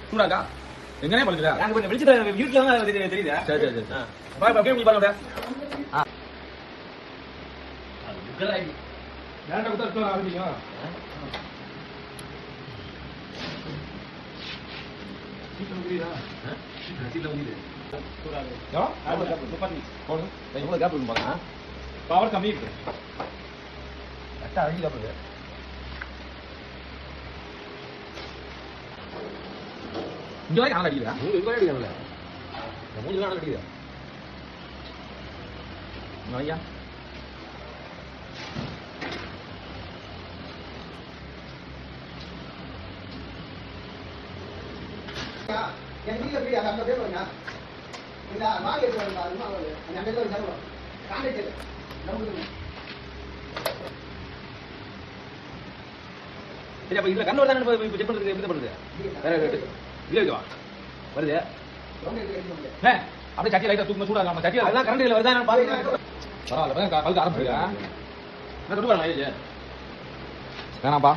சூடாக்கா எங்கனே பழுக்குதா? நாங்க கொஞ்சம் வெளிச்சத்துல இருட்டுல தான் தெரியுது. சரி சரி சரி. பாய் பாய் கேம் பாருங்க. டேரக்டா குத்தா ஸ்டோர் ஆரம்பிங்க. சீக்கிரம் முடியுதா? சீக்கிரம் முடியுது. சூடாக. யோ, அது துப்பாக்கி. போடு. இவ்வளவு கேப் இருக்கு பாருங்க. பவர் கம்மி இருக்கு. கரெக்டா அடிச்சு கேப். இங்க வரைக்கும் ஆள் அடிக்குதா? இங்க வரைக்கும் அடிக்கல. மூஞ்சில ஆள் அடிக்குது. ஐயா என் வீட்டுல போய் அந்த பேர் வருங்க இந்த வாங்கி எடுத்து அந்த பேர் சாப்பிடுவோம் கான்டாக்ட் நமக்கு சரி அப்ப இதுல கண்ணு வரதானே இப்ப செக் பண்றதுக்கு எப்படி பண்ணுது? வேற இல்ல இதுவா வருது. அப்படியே சட்டி லைட்டா தூக்குங்க சூடா நம்ம சட்டி அதான் கரண்ட் வருதா நான் பாருங்க. பரவாயில்ல பழுக்க ஆரம்பிச்சிருக்கா. நான் தொட்டு வரலாம் வேணாம்பா.